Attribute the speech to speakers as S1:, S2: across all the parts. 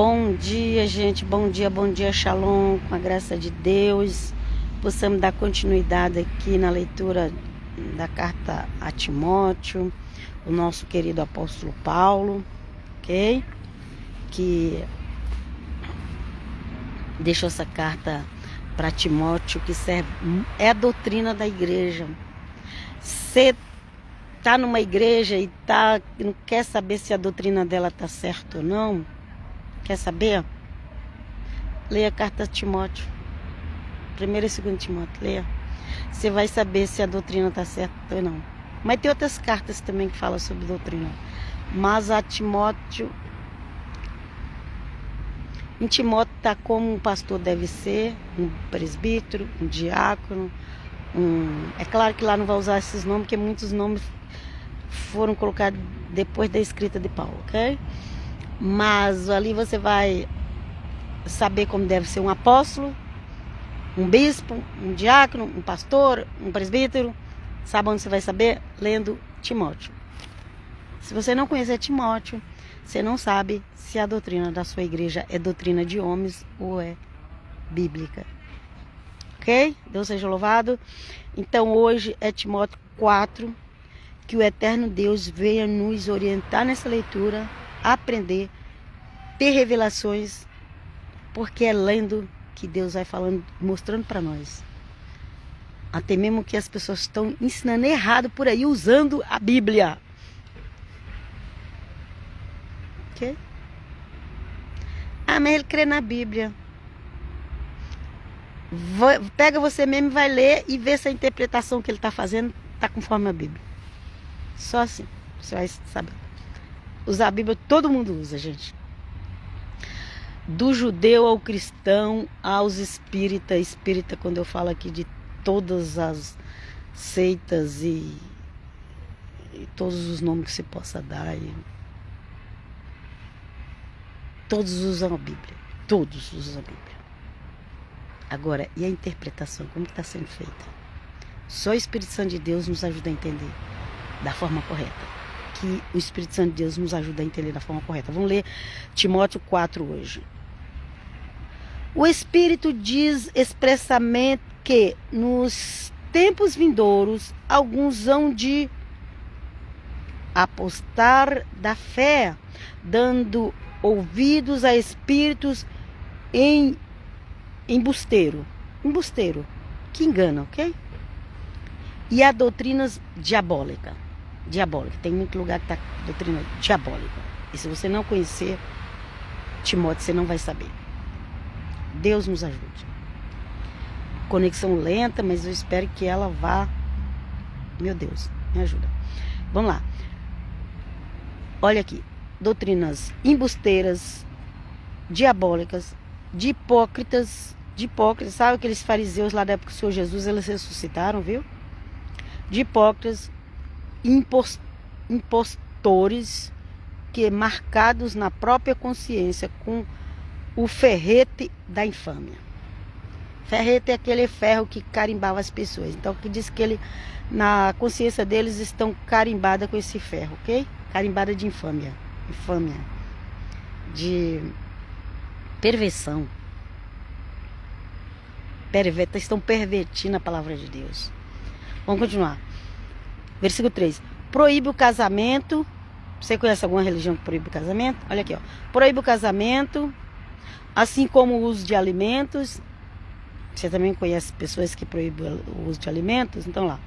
S1: Bom dia, gente. Bom dia, Shalom, com a graça de Deus. Possamos dar continuidade aqui na leitura da carta a Timóteo, o nosso querido apóstolo Paulo, ok? Que deixou essa carta para Timóteo, que serve, é a doutrina da igreja. Você tá numa igreja e não quer saber se a doutrina dela tá certa ou não? Quer saber? Leia a carta a Timóteo. 1ª e 2ª Timóteo, leia. Você vai saber se a doutrina está certa ou não. Mas tem outras cartas também que falam sobre doutrina. Mas a Timóteo... Em Timóteo está como um pastor deve ser, um presbítero, um diácono, É claro que lá não vai usar esses nomes, porque muitos nomes foram colocados depois da escrita de Paulo, ok? Mas ali você vai saber como deve ser um apóstolo, um bispo, um diácono, um pastor, um presbítero. Sabe onde você vai saber? Lendo Timóteo. Se você não conhecer Timóteo, você não sabe se a doutrina da sua igreja é doutrina de homens ou é bíblica. Ok? Deus seja louvado. Então hoje é Timóteo 4, que o eterno Deus venha nos orientar nessa leitura, aprender, ter revelações, porque é lendo que Deus vai falando, mostrando para nós. Até mesmo que as pessoas estão ensinando errado por aí, usando a Bíblia. Ok? Ah, mas ele crê na Bíblia. Pega você mesmo e vai ler e vê se a interpretação que ele está fazendo está conforme a Bíblia. Só assim você vai saber. Usar a Bíblia todo mundo usa, gente. Do judeu ao cristão, aos espírita, quando eu falo aqui de todas as seitas e todos os nomes que se possa dar. Todos usam a Bíblia. Todos usam a Bíblia. Agora, e a interpretação? Como está sendo feita? Só o Espírito Santo de Deus nos ajuda a entender da forma correta. Que o Espírito Santo de Deus nos ajuda a entender da forma correta. Vamos ler Timóteo 4 hoje. O Espírito diz expressamente que nos tempos vindouros alguns hão de apostar da fé, dando ouvidos a espíritos embusteiro, que enganam, ok? E a doutrinas diabólica. Tem muito lugar que está doutrina diabólica. E se você não conhecer Timóteo, você não vai saber. Deus nos ajude. Conexão lenta, mas eu espero que ela vá. Meu Deus, me ajuda. Vamos lá. Olha aqui. Doutrinas embusteiras, diabólicas, de hipócritas. Sabe aqueles fariseus lá da época do Senhor Jesus, eles ressuscitaram, viu? De hipócritas, impostores, que marcados na própria consciência com o ferrete da infâmia. Ferrete é aquele ferro que carimbava as pessoas. Então, que diz que ele, na consciência deles, estão carimbadas com esse ferro, ok? Carimbada de infâmia, de perversão. Estão pervertindo a palavra de Deus. Vamos continuar. Versículo 3. Proíbe o casamento. Você conhece alguma religião que proíbe o casamento? Olha aqui, ó. Proíbe o casamento, assim como o uso de alimentos. Você também conhece pessoas que proíbem o uso de alimentos? Então lá.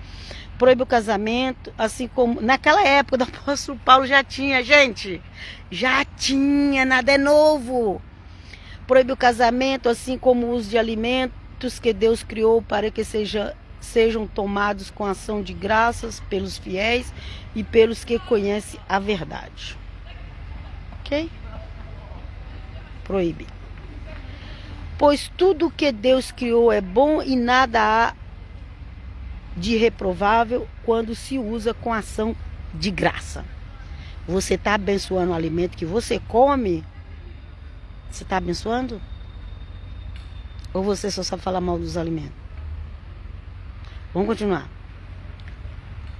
S1: Proíbe o casamento, assim como... Naquela época do apóstolo Paulo já tinha, gente. Já tinha, nada é novo. Proíbe o casamento, assim como o uso de alimentos que Deus criou para que sejam tomados com ação de graças pelos fiéis e pelos que conhecem a verdade. Ok? Proíbe. Pois tudo que Deus criou é bom e nada há de reprovável quando se usa com ação de graça. Você está abençoando o alimento que você come? Você está abençoando? Ou você só sabe falar mal dos alimentos? Vamos continuar.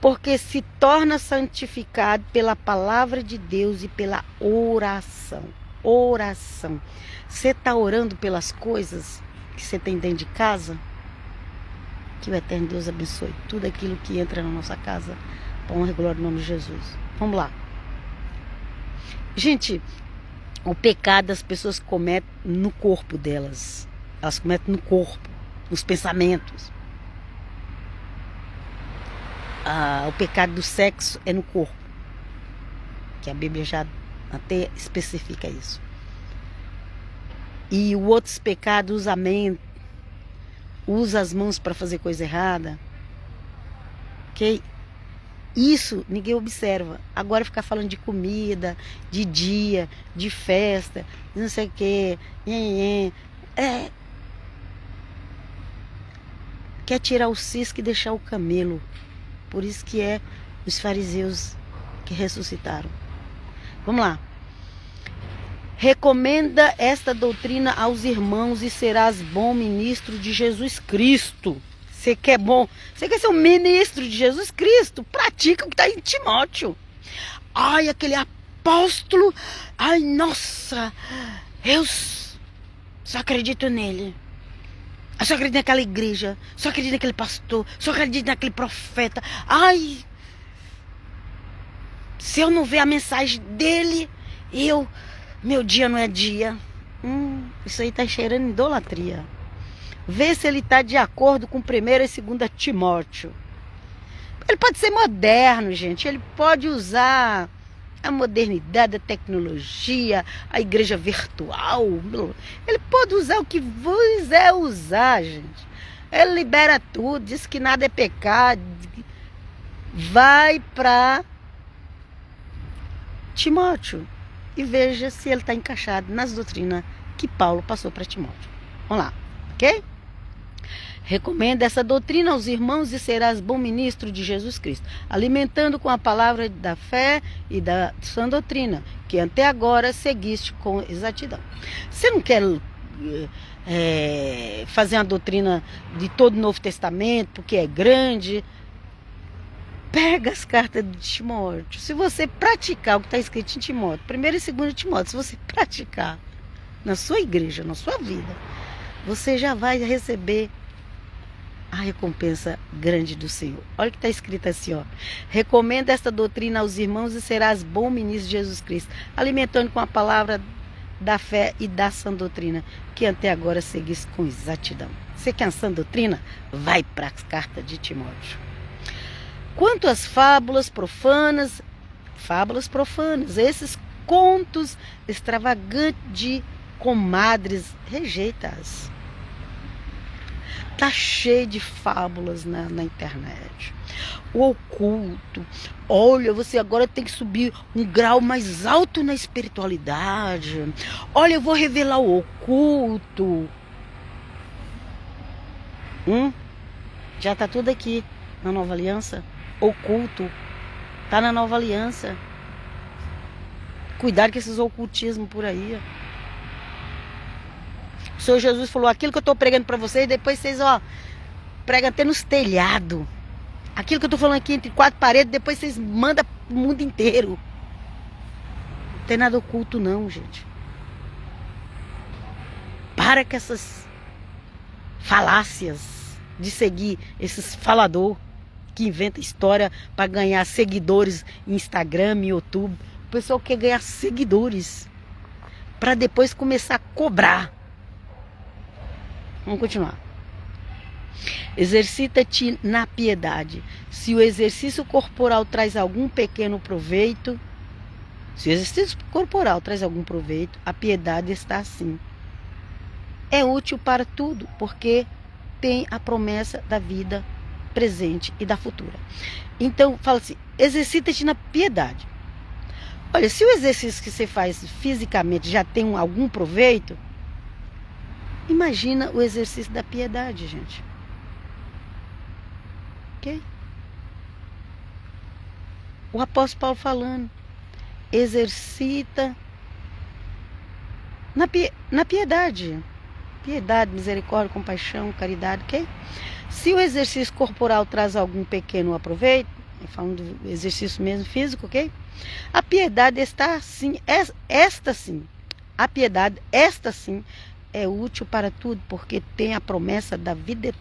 S1: Porque se torna santificado pela palavra de Deus e pela oração. Oração. Você está orando pelas coisas que você tem dentro de casa? Que o eterno Deus abençoe tudo aquilo que entra na nossa casa, para honra e glória do nome de Jesus. Vamos lá. Gente, o pecado as pessoas cometem no corpo delas. Elas cometem no corpo, nos pensamentos. O pecado do sexo é no corpo, que a Bíblia já até especifica isso. E o outros pecados usa a mente, usa as mãos para fazer coisa errada. Ok? Isso ninguém observa. Agora ficar falando de comida, de dia, de festa, não sei o quê. Quer tirar o cisco e deixar o camelo. Por isso que é os fariseus que ressuscitaram. Vamos lá. Recomenda esta doutrina aos irmãos e serás bom ministro de Jesus Cristo. Você quer bom? Você quer ser um ministro de Jesus Cristo? Pratica o que está em Timóteo. Ai, aquele apóstolo. Ai, nossa. Eu só acredito nele. Eu só acredito naquela igreja. Só acredito naquele pastor. Só acredito naquele profeta. Ai. Se eu não ver a mensagem dele, meu dia não é dia. Isso aí está cheirando idolatria. Vê se ele está de acordo com 1º e 2º Timóteo. Ele pode ser moderno, gente. Ele pode usar a modernidade, a tecnologia, a igreja virtual. Ele pode usar o que quiser usar, gente. Ele libera tudo, diz que nada é pecado. Vai para Timóteo e veja se ele está encaixado nas doutrinas que Paulo passou para Timóteo. Vamos lá, ok? Recomenda essa doutrina aos irmãos e serás bom ministro de Jesus Cristo, alimentando com a palavra da fé e da sã doutrina, que até agora seguiste com exatidão. Você não quer fazer uma doutrina de todo o Novo Testamento, porque é grande? Pega as cartas de Timóteo. Se você praticar o que está escrito em Timóteo, 1º e 2º Timóteo, se você praticar na sua igreja, na sua vida, você já vai receber a recompensa grande do Senhor. Olha o que está escrito assim, ó. Recomenda esta doutrina aos irmãos e serás bom ministro de Jesus Cristo, alimentando com a palavra da fé e da sã doutrina, que até agora seguiste com exatidão. Você quer a sã doutrina? Vai para as cartas de Timóteo. Quanto às fábulas profanas, esses contos extravagantes de comadres, rejeita-as. Tá cheio de fábulas na internet. O oculto. Olha, você agora tem que subir um grau mais alto na espiritualidade. Olha, eu vou revelar o oculto. Já tá tudo aqui na Nova Aliança. Oculto. Tá na Nova Aliança. Cuidado com esses ocultismos por aí. O Senhor Jesus falou, aquilo que eu estou pregando para vocês, depois vocês, pregam até nos telhados. Aquilo que eu estou falando aqui entre 4 paredes, depois vocês mandam pro mundo inteiro. Não tem nada oculto não, gente. Para com essas falácias de seguir esses falador que inventa história para ganhar seguidores em Instagram, YouTube. O pessoal quer ganhar seguidores para depois começar a cobrar. Vamos continuar. Exercita-te na piedade. Se o exercício corporal traz algum pequeno proveito, a piedade está assim. É útil para tudo, porque tem a promessa da vida presente e da futura. Então, fala assim, exercita-te na piedade. Olha, se o exercício que você faz fisicamente já tem algum proveito, imagina o exercício da piedade, gente. Ok? O apóstolo Paulo falando, exercita na piedade. Piedade, misericórdia, compaixão, caridade, ok? Se o exercício corporal traz algum pequeno aproveito, falando do exercício mesmo físico, ok? A piedade está assim, esta sim, a piedade, esta sim, é útil para tudo, porque tem a promessa da vida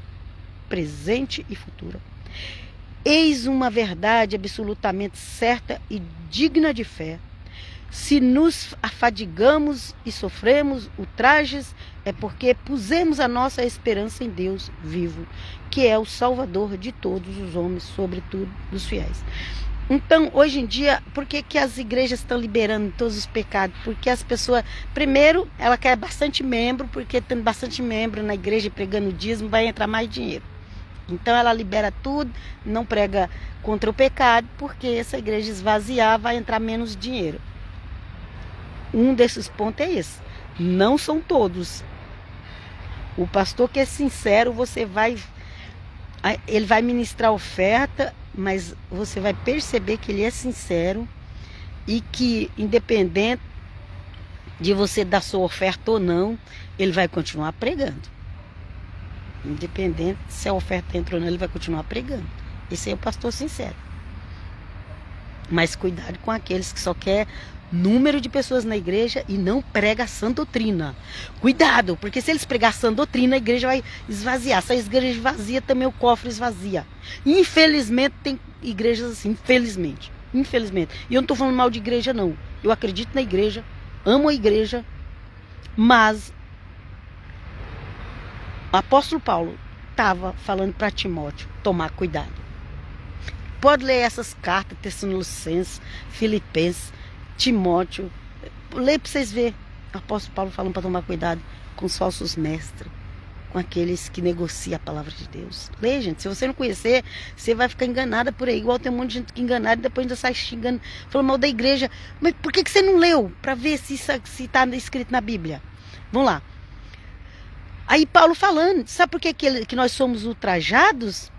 S1: presente e futura. Eis uma verdade absolutamente certa e digna de fé. Se nos afadigamos e sofremos ultrajes, é porque pusemos a nossa esperança em Deus vivo, que é o Salvador de todos os homens, sobretudo dos fiéis. Então, hoje em dia, por que as igrejas estão liberando todos os pecados? Porque as pessoas, primeiro, ela quer bastante membro, porque tendo bastante membro na igreja pregando o dízimo, vai entrar mais dinheiro. Então ela libera tudo, não prega contra o pecado, porque essa igreja esvaziar vai entrar menos dinheiro. Um desses pontos é esse. Não são todos. O pastor que é sincero, ele vai ministrar oferta, mas você vai perceber que ele é sincero e que, independente de você dar sua oferta ou não, ele vai continuar pregando. Independente se a oferta entrou ou não, ele vai continuar pregando. Esse é o pastor sincero. Mas cuidado com aqueles que só quer número de pessoas na igreja e não prega a sã doutrina. Cuidado, porque se eles pregar a sã doutrina, a igreja vai esvaziar. Se a igreja esvazia, também o cofre esvazia. Infelizmente, tem igrejas assim, infelizmente. Infelizmente. E eu não estou falando mal de igreja, não. Eu acredito na igreja, amo a igreja, mas o apóstolo Paulo estava falando para Timóteo tomar cuidado. Pode ler essas cartas, Tessalonicenses, Filipenses, Timóteo. Lê para vocês verem. O apóstolo Paulo falando para tomar cuidado com os falsos mestres, com aqueles que negociam a palavra de Deus. Lê, gente. Se você não conhecer, você vai ficar enganada por aí. Igual tem um monte de gente que é enganada e depois ainda sai xingando, falando mal da igreja. Mas por que você não leu? Para ver se está escrito na Bíblia. Vamos lá. Aí Paulo falando, sabe por que nós somos ultrajados?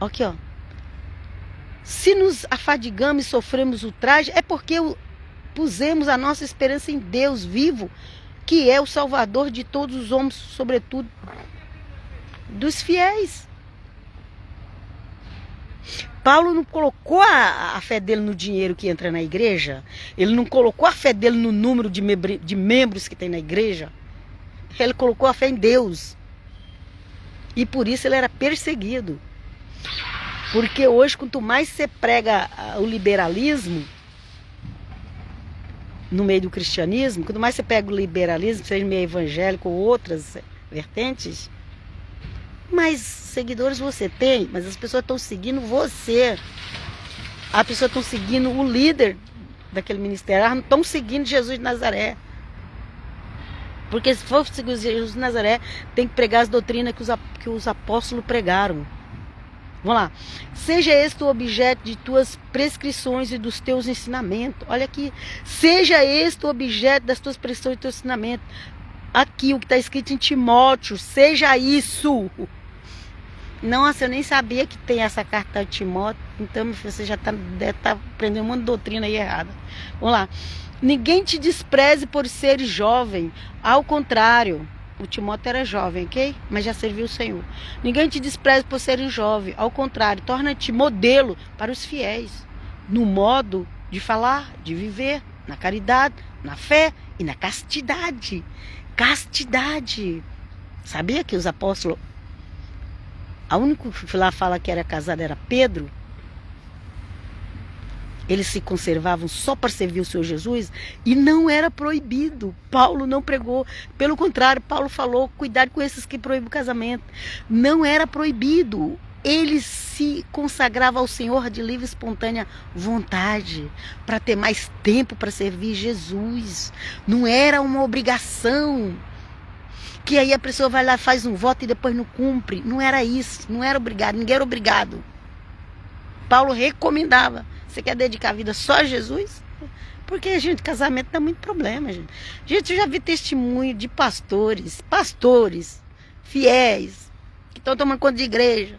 S1: Aqui, ó. Se nos afadigamos e sofremos ultraje, é porque pusemos a nossa esperança em Deus vivo, que é o Salvador de todos os homens, sobretudo dos fiéis. Paulo não colocou a fé dele no dinheiro que entra na igreja, ele não colocou a fé dele no número de membros que tem na igreja, ele colocou a fé em Deus. E por isso ele era perseguido. Porque hoje, quanto mais você prega o liberalismo no meio do cristianismo, quanto mais você pega o liberalismo, seja meio evangélico ou outras vertentes, mais seguidores você tem, mas as pessoas estão seguindo você. As pessoas estão seguindo o líder daquele ministério, elas não estão seguindo Jesus de Nazaré. Porque se for seguir Jesus de Nazaré, tem que pregar as doutrinas que os apóstolos pregaram. Vamos lá. Seja este o objeto de tuas prescrições e dos teus ensinamentos. Olha aqui. Seja este o objeto das tuas prescrições e dos teus ensinamentos. Aqui o que está escrito em Timóteo. Seja isso. Nossa, eu nem sabia que tem essa carta de Timóteo. Então você já deve estar aprendendo um monte de doutrina aí errada. Vamos lá. Ninguém te despreze por ser jovem. Ao contrário. O Timóteo era jovem, ok? Mas já serviu o Senhor. Ninguém te despreze por ser jovem. Ao contrário, torna-te modelo para os fiéis. No modo de falar, de viver, na caridade, na fé e na castidade. Castidade. Sabia que os apóstolos... A única que lá fala que era casado era Pedro. Eles se conservavam só para servir o Senhor Jesus e não era proibido. Paulo não pregou. Pelo contrário, Paulo falou, cuidado com esses que proíbem o casamento. Não era proibido. Eles se consagravam ao Senhor de livre e espontânea vontade, para ter mais tempo para servir Jesus. Não era uma obrigação. Que aí a pessoa vai lá, faz um voto e depois não cumpre. Não era isso. Não era obrigado. Ninguém era obrigado. Paulo recomendava. Você quer dedicar a vida só a Jesus? Porque, gente, casamento dá muito problema, gente. Gente, eu já vi testemunho de pastores, fiéis, que estão tomando conta de igreja.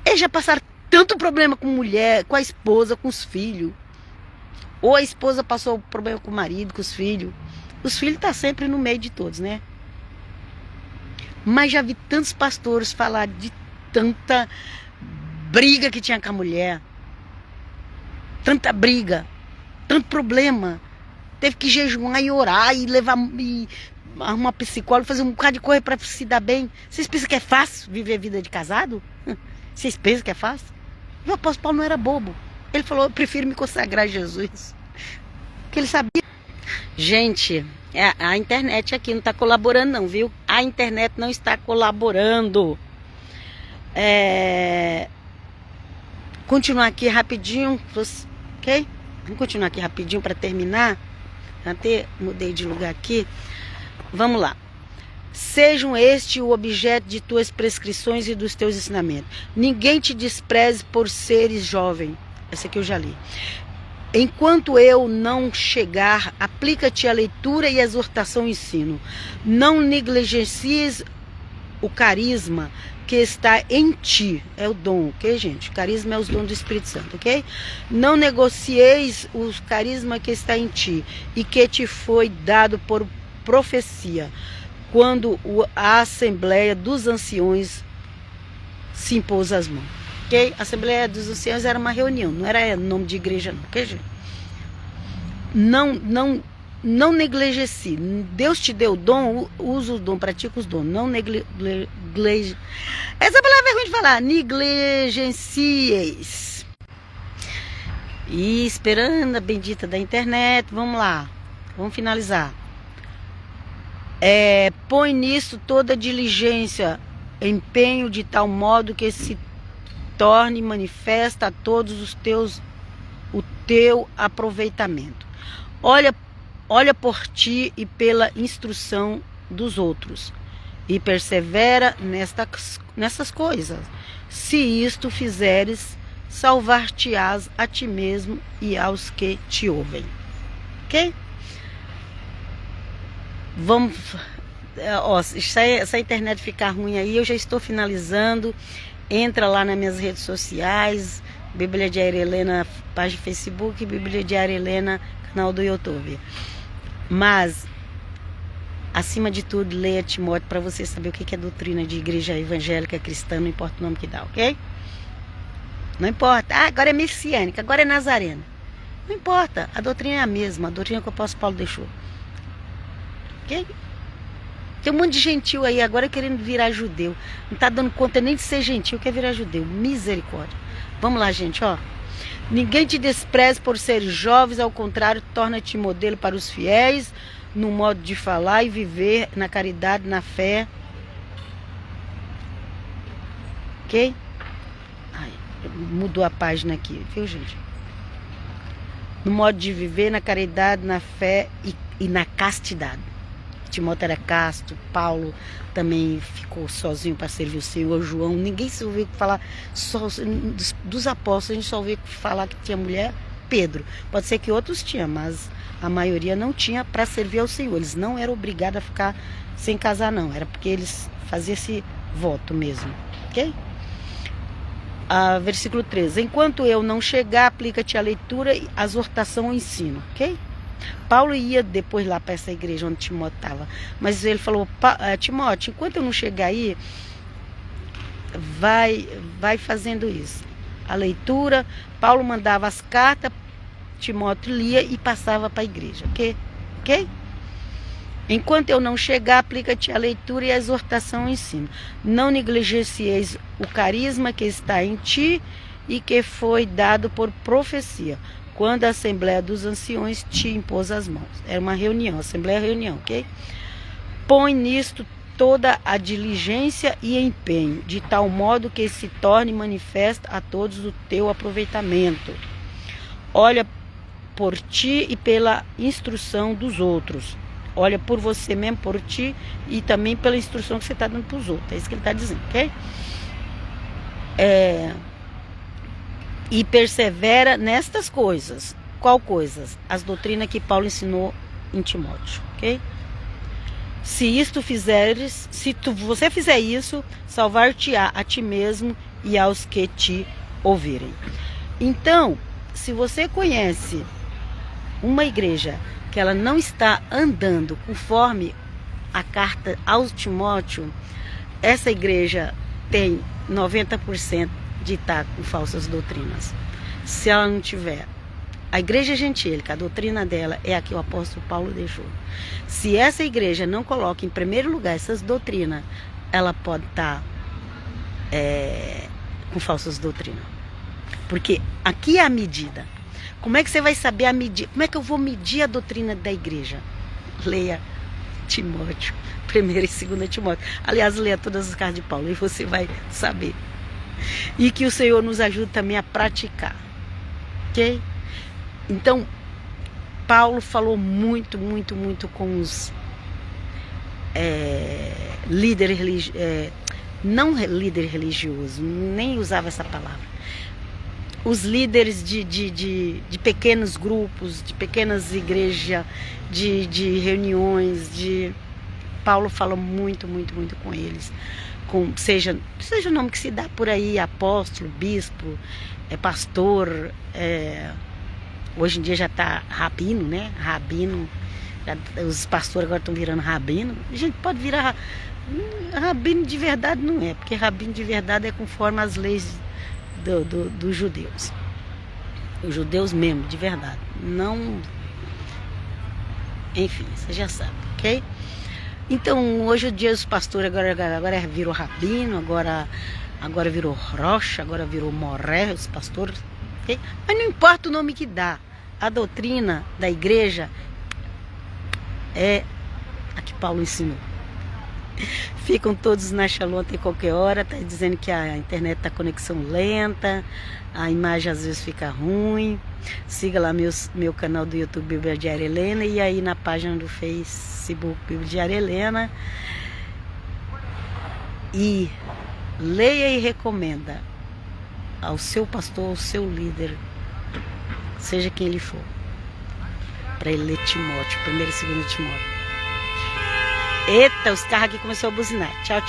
S1: Eles já passaram tanto problema com mulher, com a esposa, com os filhos. Ou a esposa passou problema com o marido, com os filhos. Os filhos estão sempre no meio de todos, né? Mas já vi tantos pastores falar de tanta briga que tinha com a mulher. Tanta briga, tanto problema. teve que jejuar e orar e levar e arrumar psicólogo, fazer um bocado de coisa para se dar bem. Vocês pensam que é fácil viver a vida de casado? Vocês pensam que é fácil? E o apóstolo Paulo não era bobo. Ele falou, eu prefiro me consagrar a Jesus. Porque ele sabia. Gente, a internet aqui não está colaborando não, viu? A internet não está colaborando. Continuar aqui rapidinho, ok? Vamos continuar aqui rapidinho para terminar. Até mudei de lugar aqui. Vamos lá. Sejam este o objeto de tuas prescrições e dos teus ensinamentos. Ninguém te despreze por seres jovem. Essa aqui eu já li. Enquanto eu não chegar, aplica-te a leitura e a exortação e ensino. Não negligencies o carisma que está em ti. É o dom, ok, gente? O carisma é os dons do Espírito Santo, ok? Não negocieis o carisma que está em ti e que te foi dado por profecia, quando a Assembleia dos Anciões se impôs as mãos. Okay? A Assembleia dos Anciões era uma reunião, não era nome de igreja, não. Okay, gente? Não negligencie. Deus te deu o dom, usa o dom, pratica os dons. Não negligencie. Essa palavra é ruim de falar. Negligencieis. E esperando a bendita da internet, vamos lá. Vamos finalizar. Põe nisso toda diligência, empenho de tal modo que se torne manifesta a todos o teu aproveitamento. Olha por ti e pela instrução dos outros, e persevera nessas coisas. Se isto fizeres, salvar-te-ás a ti mesmo e aos que te ouvem. Ok? Vamos... se essa internet ficar ruim aí, eu já estou finalizando. Entra lá nas minhas redes sociais, Bíblia Diária Helena, página do Facebook, Bíblia Diária Helena, canal do YouTube. Mas, acima de tudo, leia Timóteo para você saber o que é doutrina de igreja evangélica cristã, não importa o nome que dá, ok? Não importa. Agora é messiânica, agora é nazarena. Não importa, a doutrina é a mesma, a doutrina que o apóstolo Paulo deixou. Ok? Tem um monte de gentil aí agora querendo virar judeu. Não está dando conta nem de ser gentil, quer virar judeu. Misericórdia. Vamos lá, gente, ó. Ninguém te despreze por ser jovens, ao contrário, torna-te modelo para os fiéis, no modo de falar e viver na caridade, na fé. Ok? Ai, mudou a página aqui, viu, gente? No modo de viver na caridade, na fé e na castidade. Timóteo era casto, Paulo também ficou sozinho para servir o Senhor, João, ninguém se ouviu falar, só dos apóstolos a gente só ouviu falar que tinha mulher, Pedro. Pode ser que outros tinham, mas a maioria não tinha para servir ao Senhor. Eles não eram obrigados a ficar sem casar, não. Era porque eles faziam esse voto mesmo, ok? Versículo 13. Enquanto eu não chegar, aplica-te a leitura, a exortação e o ensino, ok? Paulo ia depois lá para essa igreja onde Timóteo estava, mas ele falou, Timóteo, enquanto eu não chegar aí, vai fazendo isso. A leitura, Paulo mandava as cartas, Timóteo lia e passava para a igreja, ok? Enquanto eu não chegar, aplica-te a leitura e a exortação e o ensino. Não negligencieis o carisma que está em ti e que foi dado por profecia, quando a Assembleia dos Anciões te impôs as mãos. Era uma reunião, Assembleia é reunião, ok? Põe nisto toda a diligência e empenho, de tal modo que se torne manifesta a todos o teu aproveitamento. Olha por ti e pela instrução dos outros. Olha por você mesmo, por ti e também pela instrução que você está dando para os outros. É isso que ele está dizendo, ok? E persevera nestas coisas. Qual coisas? As doutrinas que Paulo ensinou em Timóteo, ok? Se isto fizeres, você fizer isso, salvar-te-á a ti mesmo e aos que te ouvirem. Então, se você conhece uma igreja que ela não está andando conforme a carta aos Timóteo, essa igreja tem 90% de estar com falsas doutrinas. Se ela não tiver A igreja gentílica, a doutrina dela é a que o apóstolo Paulo deixou. Se essa igreja não coloca em primeiro lugar essas doutrinas, ela pode estar com falsas doutrinas. Porque aqui é a medida. Como é que você vai saber a medida? Como é que eu vou medir a doutrina da igreja? Leia Timóteo, 1ª e 2ª Timóteo. Aliás, leia todas as cartas de Paulo e você vai saber. E que o Senhor nos ajude também a praticar. Ok? Então, Paulo falou muito com os líderes religiosos, não líder religioso, nem usava essa palavra. Os líderes de pequenos grupos, de pequenas igrejas, de reuniões, Paulo falou muito com eles. Seja o nome que se dá por aí, apóstolo, bispo, pastor, hoje em dia já está rabino, né? Rabino, os pastores agora estão virando rabino. A gente pode virar rabino de verdade, não é, porque rabino de verdade é conforme as leis dos judeus. Os judeus mesmo, de verdade. Não. Enfim, você já sabe, ok? Então, hoje o dia dos pastores agora virou rabino, agora virou rocha, agora virou moré, os pastores. Okay? Mas não importa o nome que dá. A doutrina da igreja é a que Paulo ensinou. Ficam todos na Shalom até qualquer hora. Tá dizendo que a internet tá conexão lenta, a imagem às vezes fica ruim. Siga lá meu canal do YouTube Bíblia Diária Helena e aí na página do Facebook Bíblia Diária Helena. E leia e recomenda ao seu pastor, ao seu líder, seja quem ele for, para ele ler Timóteo, 1ª e 2ª Timóteo. Eita, os carros aqui começaram a buzinar. Tchau.